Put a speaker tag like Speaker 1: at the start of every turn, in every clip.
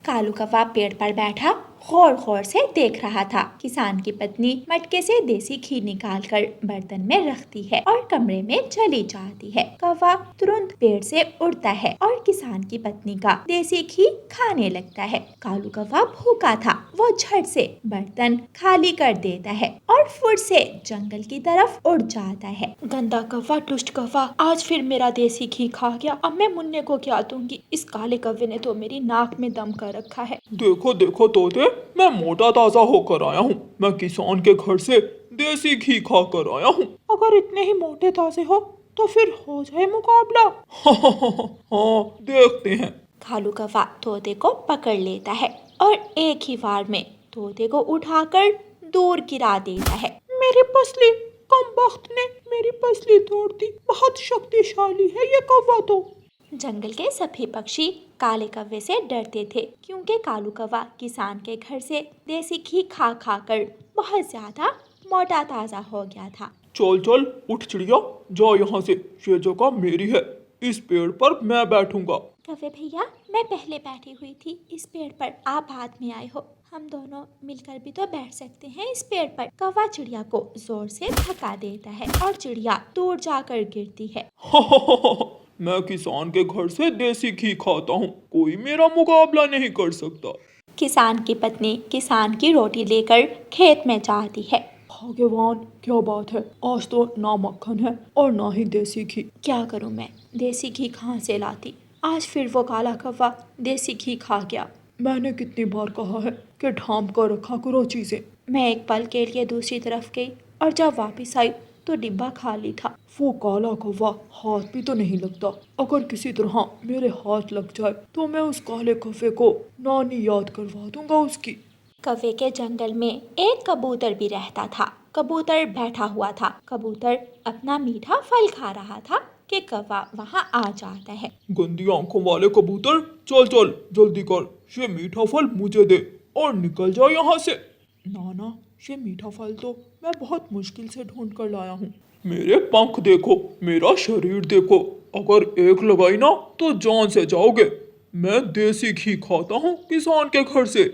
Speaker 1: कालू कौवा पेड़ पर बैठा गौर गौर से देख रहा था। किसान की पत्नी मटके से देसी घी निकालकर बर्तन में रखती है और कमरे में चली जाती है। कौवा तुरंत पेड़ से उड़ता है और किसान की पत्नी का देसी घी खाने लगता है। कालू कौवा भूखा था, वो झट से बर्तन खाली कर देता है और फुर्र से जंगल की तरफ उड़ जाता है।
Speaker 2: गंदा कौवा, दुष्ट कौवा, आज फिर मेरा देसी घी खा गया। अब मैं मुन्ने को क्या दूंगी? इस काले कौवे ने तो मेरी नाक में दम कर रखा है।
Speaker 3: देखो देखो तोते, मैं मोटा ताजा होकर आया हूँ। मैं किसान के घर से देसी घी खा कर आया हूँ।
Speaker 2: अगर इतने ही मोटे ताजे हो तो फिर हो जाए मुकाबला।
Speaker 3: हाँ, देखते हैं।
Speaker 1: कालू कौवा तोते को पकड़ लेता है और एक ही वार में तोते को उठाकर दूर गिरा देता है।
Speaker 2: मेरी पसली, कमबख्त ने मेरी पसली तोड़ दी। बहुत शक्तिशाली है ये कौवा तो।
Speaker 1: जंगल के सभी पक्षी काले कौवे से डरते थे, क्योंकि कालू कौवा किसान के घर से देसी घी खा खा कर बहुत ज्यादा मोटा ताजा हो गया था।
Speaker 3: चल चल उठ चिड़िया, जा यहाँ से। ये जगह मेरी है, इस पेड़ पर मैं बैठूंगा।
Speaker 1: कौवे भैया, मैं पहले बैठी हुई थी इस पेड़ पर, आप बाद में आए हो। हम दोनों मिलकर भी तो बैठ सकते हैं इस पेड़ पर। कौवा चिड़िया को जोर से धक्का देता है और चिड़िया दूर जाकर गिरती है।
Speaker 3: मैं किसान के घर से देसी घी खाता हूँ, कोई मेरा मुकाबला नहीं कर सकता।
Speaker 1: किसान की पत्नी किसान की रोटी लेकर खेत में जाती है।
Speaker 2: भगवान, क्या बात है, आज तो ना मक्खन है और ना ही देसी घी।
Speaker 1: क्या करूं मैं, देसी घी कहाँ से लाती? आज फिर वो काला कौवा देसी घी खा गया।
Speaker 2: मैंने कितनी बार कहा है कि ढांप कर रखा करो चीजें।
Speaker 1: मैं एक पल के लिए दूसरी तरफ गई और जब वापस आई तो डिब्बा खाली था।
Speaker 2: वो काला कौवा हाथ भी तो नहीं लगता। अगर किसी तरह मेरे हाथ लग जाए तो मैं उस काले कौवे को नानी याद करवा दूंगा उसकी।
Speaker 1: कौवे के जंगल में एक कबूतर भी रहता था। कबूतर बैठा हुआ था। कबूतर अपना मीठा फल खा रहा था कि कौवा वहाँ आ जाता है।
Speaker 3: गंदी आंखों वाले कबूतर, चल चल जल्दी कर, ये मीठा फल मुझे दे और निकल जा यहाँ से।
Speaker 2: नाना, ये मीठा फल तो मैं बहुत मुश्किल से ढूंढ कर लाया हूँ।
Speaker 3: मेरे पंख देखो, मेरा शरीर देखो, अगर एक लगाई ना तो जान से जाओगे। मैं देसी घी खाता हूँ किसान के घर से,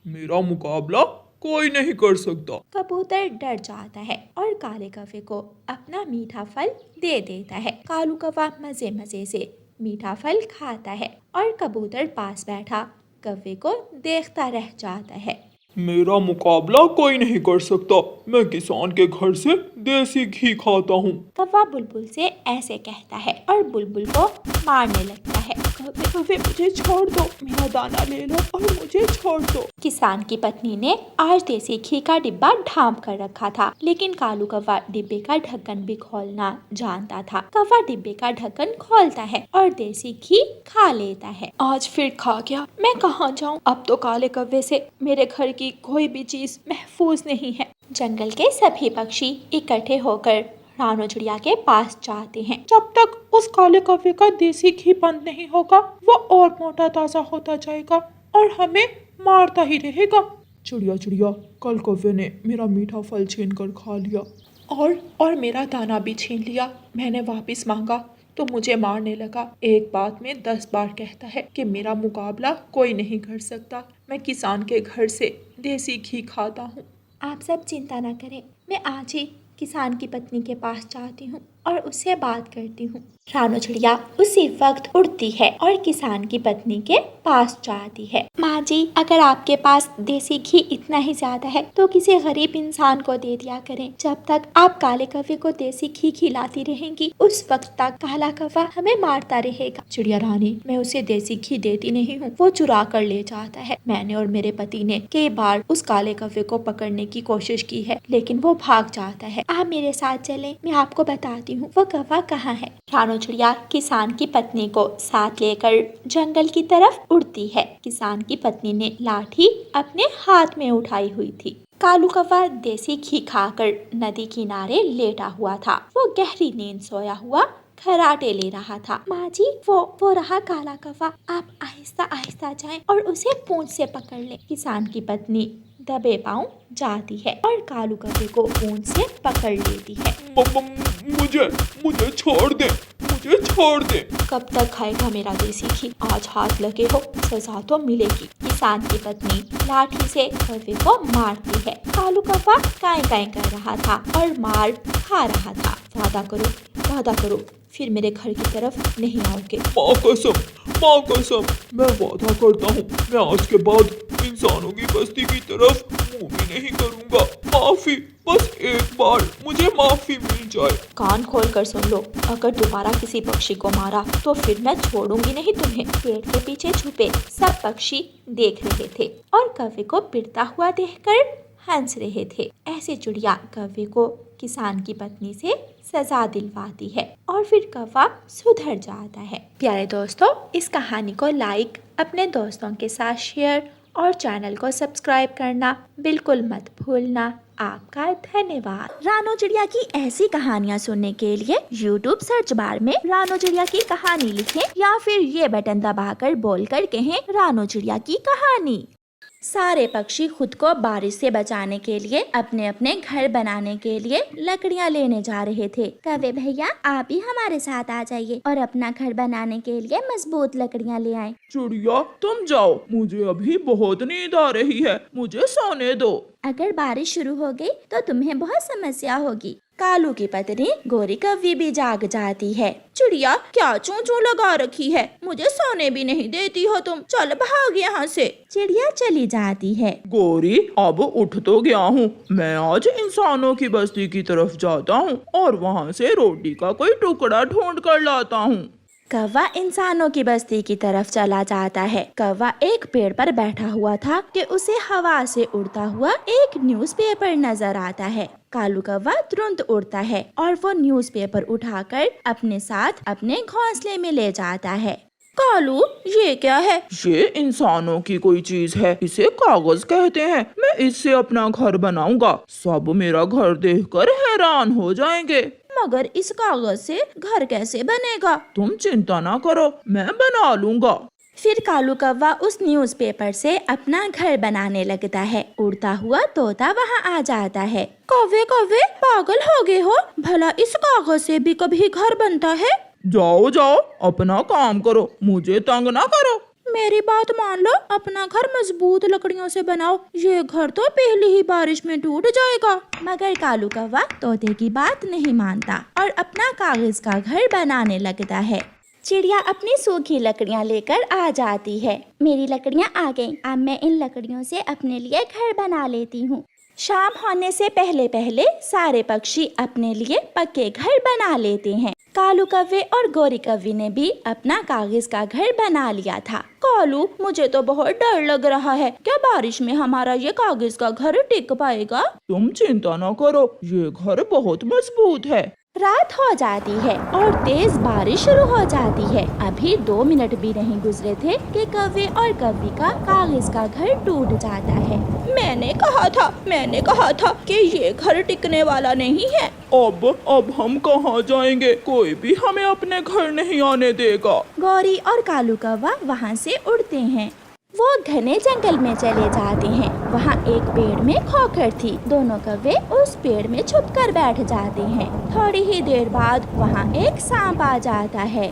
Speaker 3: मेरा मुकाबला कोई नहीं कर सकता।
Speaker 1: कबूतर डर जाता है और काले कौवे को अपना मीठा फल दे देता है। कालू कौवा मजे मजे से मीठा फल खाता है और कबूतर पास बैठा कौवे को देखता रह जाता है।
Speaker 3: मेरा मुकाबला कोई नहीं कर सकता, मैं किसान के घर से देसी घी खाता हूँ।
Speaker 1: कौवा बुलबुल से ऐसे कहता है और बुलबुल को मारने लगता है।
Speaker 2: कौवे कौवे, मुझे छोड़ दो, मेरा दाना ले लो और मुझे छोड़ दो।
Speaker 1: किसान की पत्नी ने आज देसी घी का डिब्बा ढांप कर रखा था, लेकिन कालू कौवा डिब्बे का ढक्कन भी खोलना जानता था। कौवा डिब्बे का ढक्कन खोलता है और देसी घी खा लेता है।
Speaker 2: आज फिर खा गया, मैं कहाँ जाऊँ? अब तो काले कौवे से मेरे घर की कोई भी चीज महफूज नहीं है।
Speaker 1: जंगल के सभी पक्षी इकट्ठे होकर रानो चिड़िया के पास जाते हैं।
Speaker 2: जब तक उस काले कौवे का देसी घी बंद नहीं होगा, वो और मोटा ताजा होता जाएगा और हमें मारता ही रहेगा। चिड़िया चिड़िया, कल कौवे ने मेरा मीठा फल छीन कर खा लिया और मेरा दाना भी छीन लिया। मैंने वापस मांगा तो मुझे मारने लगा। एक बात में 10 बार कहता है कि मेरा मुकाबला कोई नहीं कर सकता। मैं किसान के घर से देसी घी खाता हूँ।
Speaker 1: आप सब चिंता न करें, मैं आज ही किसान की पत्नी के पास जाती हूँ और उससे बात करती हूँ। रानो चिड़िया उसी वक्त उड़ती है और किसान की पत्नी के पास जाती है। माँ जी, अगर आपके पास देसी घी इतना ही ज्यादा है तो किसी गरीब इंसान को दे दिया करें। जब तक आप काले कौवे को देसी घी खिलाती रहेंगी, उस वक्त तक काला कौवा हमें मारता रहेगा।
Speaker 2: चिड़िया रानी, मैं उसे देसी घी देती नहीं हूँ, वो चुरा कर ले जाता है। मैंने और मेरे पति ने कई बार उस काले कौवे को पकड़ने की कोशिश की है, लेकिन वो भाग जाता है।
Speaker 1: आप मेरे साथ चलें, मैं आपको बताती हूँ वो कौवा कहाँ है। रानो चिड़िया किसान की पत्नी को साथ लेकर जंगल की तरफ उड़ती है। किसान की पत्नी ने लाठी अपने हाथ में उठाई हुई थी। कालू कौवा देसी घी खाकर नदी किनारे लेटा हुआ था। वो गहरी नींद सोया हुआ खराटे ले रहा था। माँ जी, वो रहा काला कौवा, आप आहिस्ता आहिस्ता जाएं और उसे पूंछ से पकड़ लें। किसान की पत्नी दबे पांव जाती है और कालू कौवे को पूंछ से पकड़ लेती है।
Speaker 3: मुझे छोड़ दे, मुझे छोड़ दे।
Speaker 2: कब तक खाएगा मेरा देसी घी? आज हाथ लगे हो, सजा तो मिलेगी।
Speaker 1: किसान की पत्नी लाठी से कौवे को मारती है। कालू कौवा काई काई कर रहा था और मार खा रहा था। वादा करो, फिर मेरे घर की तरफ नहीं आओगे।
Speaker 3: माँ कसम, मैं वादा करता हूँ, मैं आज के बाद इंसानों की बस्ती की तरफ मुंह भी नहीं करूँगा। माफी, बस एक बार मुझे माफी मिल जाए।
Speaker 1: कान खोल कर सुन लो, अगर दोबारा किसी पक्षी को मारा तो फिर मैं छोड़ूंगी नहीं तुम्हें। पेड़ के पीछे छुपे सब पक्षी देख रहे थे और कौवे को पिटता हुआ देखकर हंस रहे थे। ऐसे चिड़िया कौवे को किसान की पत्नी से सजा दिलवाती है और फिर कौवा सुधर जाता है। प्यारे दोस्तों, इस कहानी को लाइक, अपने दोस्तों के साथ शेयर और चैनल को सब्सक्राइब करना बिल्कुल मत भूलना। आपका धन्यवाद। रानो चिड़िया की ऐसी कहानियाँ सुनने के लिए YouTube सर्च बार में रानो चिड़िया की कहानी लिखें या फिर ये बटन दबाकर बोलकर कहें रानो चिड़िया की कहानी। सारे पक्षी खुद को बारिश से बचाने के लिए अपने अपने घर बनाने के लिए लकड़ियाँ लेने जा रहे थे। कौवे भैया, आप भी हमारे साथ आ जाइए और अपना घर बनाने के लिए मजबूत लकड़ियाँ ले आए।
Speaker 3: चिड़िया तुम जाओ, मुझे अभी बहुत नींद आ रही है, मुझे सोने दो।
Speaker 1: अगर बारिश शुरू हो गई तो तुम्हें बहुत समस्या होगी। कालू की पत्नी गोरी कौवी भी जाग जाती है। चिड़िया, क्या चूं चूं लगा रखी है, मुझे सोने भी नहीं देती हो तुम, चल भाग यहाँ से। चिड़िया चली जाती है।
Speaker 3: गोरी, अब उठ तो गया हूँ, मैं आज इंसानों की बस्ती की तरफ जाता हूँ और वहाँ से रोटी का कोई टुकड़ा ढूंढ कर लाता हूँ।
Speaker 1: कौवा इंसानों की बस्ती की तरफ चला जाता है। कौवा एक पेड़ पर बैठा हुआ था कि उसे हवा से उड़ता हुआ एक न्यूज़पेपर नजर आता है। कालू कौवा तुरंत उड़ता है और वो न्यूज़पेपर उठाकर अपने साथ अपने घोंसले में ले जाता है। कालू, ये क्या है?
Speaker 3: ये इंसानों की कोई चीज है, इसे कागज कहते हैं। मैं इससे अपना घर बनाऊंगा, सब मेरा घर देखकर हैरान हो जाएंगे।
Speaker 1: मगर इस कागज से घर कैसे बनेगा?
Speaker 3: तुम चिंता ना करो, मैं बना लूंगा।
Speaker 1: फिर कालू कौवा उस न्यूज़पेपर से अपना घर बनाने लगता है। उड़ता हुआ तोता वहाँ आ जाता है। कौवे, पागल हो गए हो? भला इस कागज से भी कभी घर बनता है?
Speaker 3: जाओ अपना काम करो, मुझे तंग ना करो।
Speaker 1: मेरी बात मान लो, अपना घर मजबूत लकड़ियों से बनाओ, ये घर तो पहली ही बारिश में टूट जाएगा। मगर कालू कौवा तोते की बात नहीं मानता और अपना कागज का घर बनाने लगता है। चिड़िया अपनी सूखी लकड़ियाँ लेकर आ जाती है। मेरी लकड़ियाँ आ गईं, अब मैं इन लकड़ियों से अपने लिए घर बना लेती हूँ। शाम होने से पहले पहले सारे पक्षी अपने लिए पक्के घर बना लेते हैं। कालू कौवे और गोरी कौवी ने भी अपना कागज का घर बना लिया था। कालू, मुझे तो बहुत डर लग रहा है, क्या बारिश में हमारा ये कागज का घर टिक पाएगा?
Speaker 3: तुम चिंता न करो, ये घर बहुत मजबूत है।
Speaker 1: रात हो जाती है और तेज बारिश शुरू हो जाती है। अभी 2 मिनट भी नहीं गुजरे थे कि कौवे और कौवी का कागज का घर टूट जाता है। मैंने कहा था कि ये घर टिकने वाला नहीं है।
Speaker 3: अब हम कहाँ जाएंगे? कोई भी हमें अपने घर नहीं आने देगा।
Speaker 1: गौरी और कालू कौवा वहाँ से उड़ते हैं। वो घने जंगल में चले जाते हैं। वहाँ एक पेड़ में खोखर थी। दोनों कौवे उस पेड़ में छुपकर बैठ जाते हैं। थोड़ी ही देर बाद वहाँ एक सांप आ जाता है।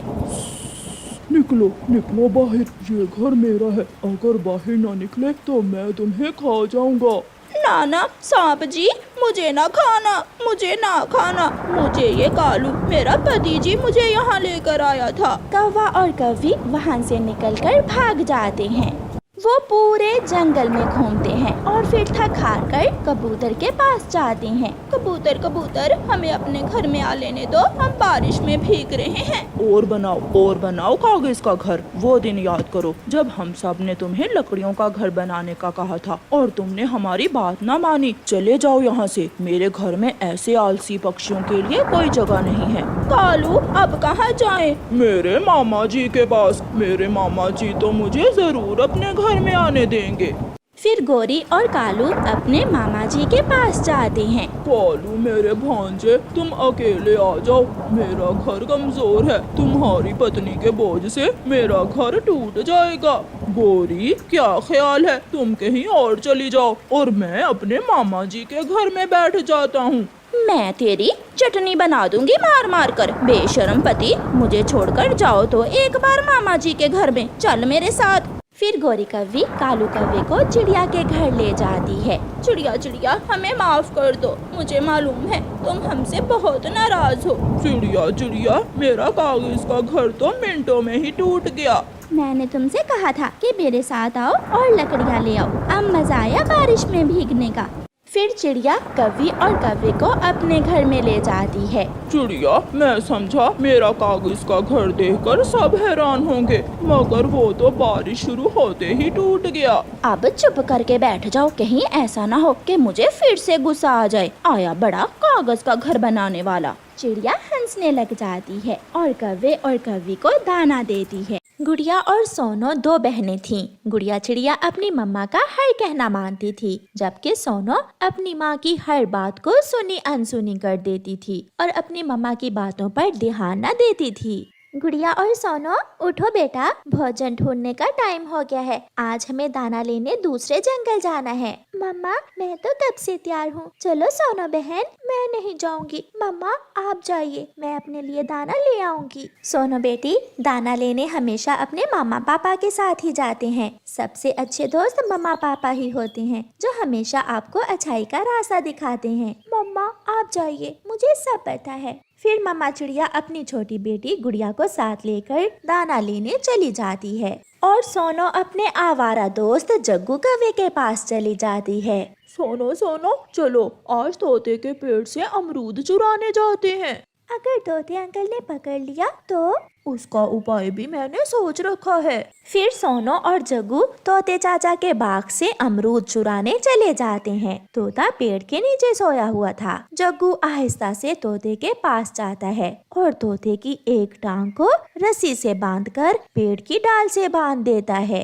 Speaker 3: निकलो बाहर, ये घर मेरा है। अगर बाहर ना निकले तो मैं तुम्हें खा जाऊंगा।
Speaker 1: ना सांप जी, मुझे ना खाना। मुझे ये कालू, मेरा पति जी, मुझे यहाँ लेकर आया था। कौवा और कौवी वहाँ से निकलकर भाग जाते हैं। वो पूरे जंगल में घूमते हैं और फिर थक हार कर कबूतर के पास जाते हैं। कबूतर, हमें अपने घर में आ लेने दो, हम बारिश में भीग रहे हैं।
Speaker 3: और बनाओ कागज का घर। वो दिन याद करो जब हम सब ने तुम्हें लकड़ियों का घर बनाने का कहा था और तुमने हमारी बात ना मानी। चले जाओ यहाँ से, मेरे घर में ऐसे आलसी पक्षियों के लिए कोई जगह नहीं है।
Speaker 1: कालू, अब कहाँ जाएं?
Speaker 3: मेरे मामा जी के पास। मेरे मामा जी तो मुझे जरूर अपने घर में आने देंगे।
Speaker 1: फिर गोरी और कालू अपने मामा जी के पास जाते हैं।
Speaker 3: कालू मेरे भांजे, तुम अकेले आ जाओ, मेरा घर कमजोर है, तुम्हारी पत्नी के बोझ से मेरा घर टूट जाएगा। गोरी, क्या ख्याल है, तुम कहीं और चली जाओ और मैं अपने मामा जी के घर में बैठ जाता हूँ।
Speaker 1: मैं तेरी चटनी बना दूंगी मार कर। बेशरम पति, मुझे छोड़कर जाओ तो एक बार मामा जी के घर में, चल मेरे साथ। फिर गोरी कौवी कालू कौवे को चिड़िया के घर ले जाती है। चिड़िया चिड़िया हमें माफ कर दो, मुझे मालूम है तुम हमसे बहुत नाराज हो।
Speaker 2: चिड़िया चिड़िया, मेरा कागज का घर तो मिनटों में ही टूट गया।
Speaker 1: मैंने तुमसे कहा था कि मेरे साथ आओ और लकड़ियाँ ले आओ। अब मजा आया बारिश में भीगने का। फिर चिड़िया कौवी और कौवे को अपने घर में ले जाती है।
Speaker 2: चिड़िया, मैं समझा मेरा कागज का घर देखकर सब हैरान होंगे, मगर वो तो बारिश शुरू होते ही टूट गया।
Speaker 1: अब चुप करके बैठ जाओ, कहीं ऐसा ना हो कि मुझे फिर से गुस्सा आ जाए। आया बड़ा कागज का घर बनाने वाला। चिड़िया हंसने लग जाती है और कौवे और कौवी को दाना देती है। गुड़िया और सोनो दो बहनें थीं। गुड़िया चिड़िया अपनी मम्मा का हर कहना मानती थी, जबकि सोनो अपनी माँ की हर बात को सुनी अनसुनी कर देती थी और अपनी मम्मा की बातों पर ध्यान न देती थी। गुड़िया और सोनो, उठो बेटा, भोजन ढूंढने का टाइम हो गया है। आज हमें दाना लेने दूसरे जंगल जाना है। मम्मा, मैं तो कब से तैयार हूँ। चलो सोनो बहन, मैं नहीं जाऊंगी। मम्मा आप जाइए, मैं अपने लिए दाना ले आऊंगी। सोनो बेटी, दाना लेने हमेशा अपने मामा पापा के साथ ही जाते हैं। सबसे अच्छे दोस्त मामा पापा ही होते हैं, जो हमेशा आपको अच्छाई का रास्ता दिखाते हैं। मम्मा आप जाइए, मुझे सब पता है। फिर मम्मा चिड़िया अपनी छोटी बेटी गुड़िया को साथ लेकर दाना लेने चली जाती है और सोनो अपने आवारा दोस्त जग्गू कौवे के पास चली जाती है।
Speaker 2: सोनो सोनो, चलो आज तोते के पेड़ से अमरूद चुराने जाते हैं।
Speaker 1: अगर तोते अंकल ने पकड़ लिया तो?
Speaker 2: उसका उपाय भी मैंने सोच रखा है।
Speaker 1: फिर सोनो और जग्गू तोते चाचा के बाग से अमरूद चुराने चले जाते हैं। तोता पेड़ के नीचे सोया हुआ था। जग्गू आहिस्ता से तोते के पास जाता है और तोते की एक टांग को रस्सी से बांधकर पेड़ की डाल से बांध देता है।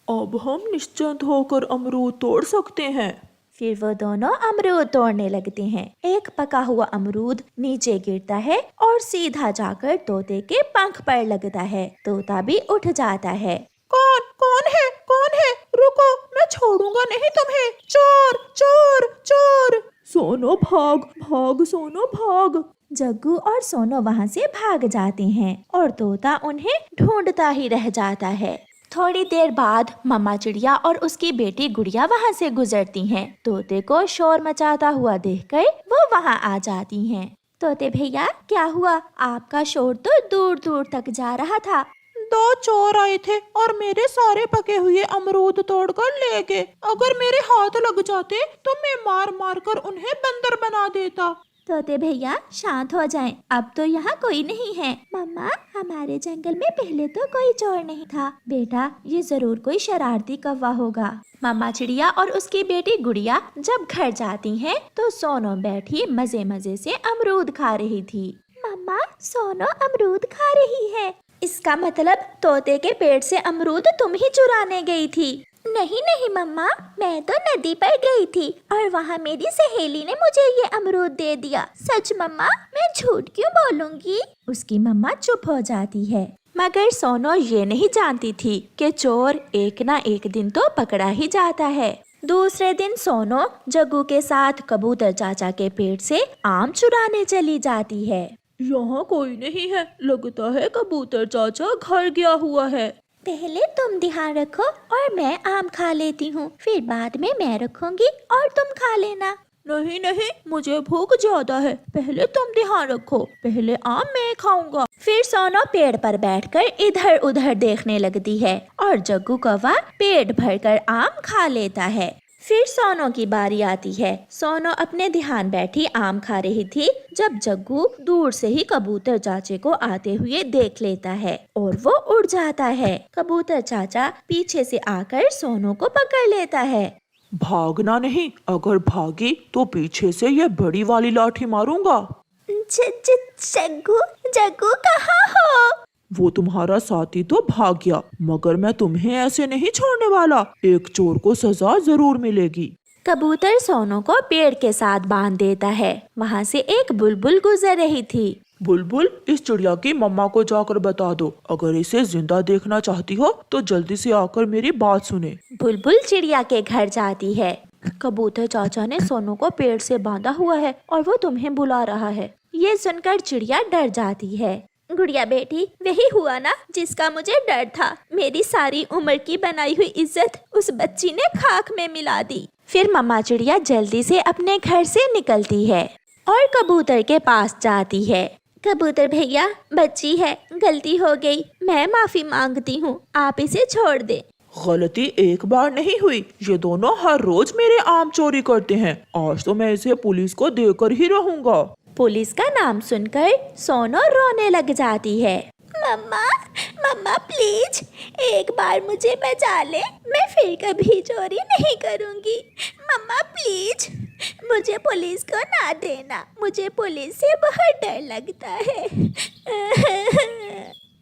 Speaker 2: अब हम निश्चिंत होकर अमरूद तोड़ सकते हैं।
Speaker 1: फिर वो दोनों अमरूद तोड़ने लगते हैं। एक पका हुआ अमरूद नीचे गिरता है और सीधा जाकर तोते के पंख पर लगता है। तोता भी उठ जाता है।
Speaker 2: कौन है? कौन है? रुको, मैं छोड़ूंगा नहीं तुम्हें। चोर चोर चोर! सोनो भाग भाग, सोनो भाग।
Speaker 1: जग्गू और सोनो वहाँ से भाग जाते हैं और तोता उन्हें ढूंढता ही रह जाता है। थोड़ी देर बाद मम्मा चिड़िया और उसकी बेटी गुड़िया वहाँ से गुजरती हैं। तोते को शोर मचाता हुआ देखकर वो वहाँ आ जाती हैं। तोते भैया, क्या हुआ? आपका शोर तो दूर दूर तक जा रहा था।
Speaker 2: दो चोर आए थे और मेरे सारे पके हुए अमरूद तोड़कर ले गए। अगर मेरे हाथ लग जाते तो मैं मार मार कर उन्हें बंदर बना देता।
Speaker 1: तोते भैया शांत हो जाएं, अब तो यहाँ कोई नहीं है। मम्मा, हमारे जंगल में पहले तो कोई चोर नहीं था। बेटा, ये जरूर कोई शरारती कौवा होगा। मम्मा चिड़िया और उसकी बेटी गुड़िया जब घर जाती हैं, तो सोनो बैठी मजे मजे से अमरूद खा रही थी। मम्मा, सोनो अमरूद खा रही है। इसका मतलब तोते के पेड़ से अमरूद तुम ही चुराने गई थी। नहीं नहीं मम्मा, मैं तो नदी पर गई थी और वहाँ मेरी सहेली ने मुझे ये अमरूद दे दिया। सच मम्मा, मैं झूठ क्यों बोलूँगी? उसकी मम्मा चुप हो जाती है। मगर सोनो ये नहीं जानती थी कि चोर एक ना एक दिन तो पकड़ा ही जाता है। दूसरे दिन सोनो जग्गू के साथ कबूतर चाचा के पेड़ से आम चुराने चली जाती है।
Speaker 2: यहाँ कोई नहीं है, लगता है कबूतर चाचा घर गया हुआ है।
Speaker 1: पहले तुम ध्यान रखो और मैं आम खा लेती हूँ, फिर बाद में मैं रखूंगी और तुम खा लेना।
Speaker 2: नहीं नहीं, मुझे भूख ज्यादा है, पहले तुम ध्यान रखो, पहले आम मैं खाऊंगा।
Speaker 1: फिर सोनो पेड़ पर बैठकर इधर उधर देखने लगती है और जग्गू कौवा पेट भरकर आम खा लेता है। फिर सोनो की बारी आती है। सोनो अपने ध्यान बैठी आम खा रही थी जब जग्गू दूर से ही कबूतर चाचे को आते हुए देख लेता है और वो उड़ जाता है। कबूतर चाचा पीछे से आकर सोनो को पकड़ लेता है।
Speaker 2: भागना नहीं, अगर भागी तो पीछे से ये बड़ी वाली लाठी मारूंगा।
Speaker 1: जग्गू जग्गू कहाँ हो?
Speaker 2: वो तुम्हारा साथी तो भाग गया, मगर मैं तुम्हें ऐसे नहीं छोड़ने वाला। एक चोर को सजा जरूर मिलेगी।
Speaker 1: कबूतर सोनो को पेड़ के साथ बांध देता है। वहाँ से एक बुलबुल गुजर रही थी।
Speaker 2: बुलबुल, इस चिड़िया की मम्मा को जाकर बता दो, अगर इसे जिंदा देखना चाहती हो तो जल्दी से आकर मेरी बात सुने।
Speaker 1: बुलबुल चिड़िया के घर जाती है। कबूतर चाचा ने सोनो को पेड़ से बांधा हुआ है और वो तुम्हें बुला रहा है। ये सुनकर चिड़िया डर जाती है। गुड़िया बेटी, वही हुआ ना जिसका मुझे डर था। मेरी सारी उम्र की बनाई हुई इज्जत उस बच्ची ने खाक में मिला दी। फिर मम्मा चिड़िया जल्दी से अपने घर से निकलती है और कबूतर के पास जाती है। कबूतर भैया, बच्ची है, गलती हो गई, मैं माफी मांगती हूँ, आप इसे छोड़ दे।
Speaker 2: गलती एक बार नहीं हुई, ये दोनों हर रोज मेरे आम चोरी करते हैं। आज तो मैं इसे पुलिस को देकर ही रहूंगा।
Speaker 1: पुलिस का नाम सुनकर सोनो रोने लग जाती है। मम्मा, मम्मा प्लीज एक बार मुझे बचा ले, मैं फिर कभी चोरी नहीं करूंगी। मम्मा प्लीज मुझे पुलिस को ना देना, मुझे पुलिस से बहुत डर लगता है।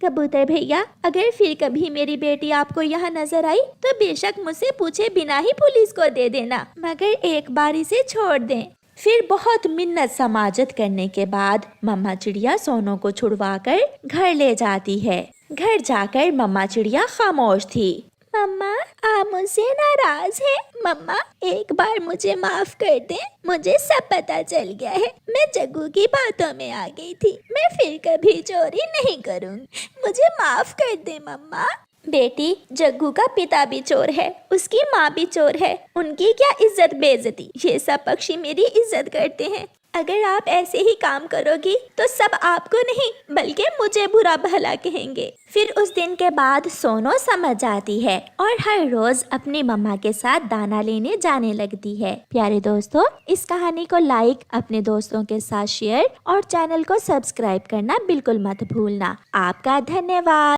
Speaker 1: कबूतर भैया, अगर फिर कभी मेरी बेटी आपको यहाँ नजर आई तो बेशक मुझसे पूछे बिना ही पुलिस को दे देना, मगर एक बार इसे छोड़ दें। फिर बहुत मिन्नत समाजत करने के बाद मम्मा चिड़िया सोनो को छुड़वाकर घर ले जाती है। घर जाकर मम्मा चिड़िया खामोश थी। मम्मा, आप मुझसे नाराज हैं? मम्मा, एक बार मुझे माफ कर दें, मुझे सब पता चल गया है, मैं जग्गू की बातों में आ गई थी, मैं फिर कभी चोरी नहीं करूँगी, मुझे माफ कर दे मम्मा। बेटी, जग्गू का पिता भी चोर है, उसकी माँ भी चोर है, उनकी क्या इज्जत बेइज्जती, ये सब पक्षी मेरी इज्जत करते हैं। अगर आप ऐसे ही काम करोगी तो सब आपको नहीं बल्कि मुझे बुरा भला कहेंगे। फिर उस दिन के बाद सोनो समझ जाती है और हर रोज अपनी मम्मा के साथ दाना लेने जाने लगती है। प्यारे दोस्तों, इस कहानी को लाइक, अपने दोस्तों के साथ शेयर और चैनल को सब्सक्राइब करना बिल्कुल मत भूलना। आपका धन्यवाद।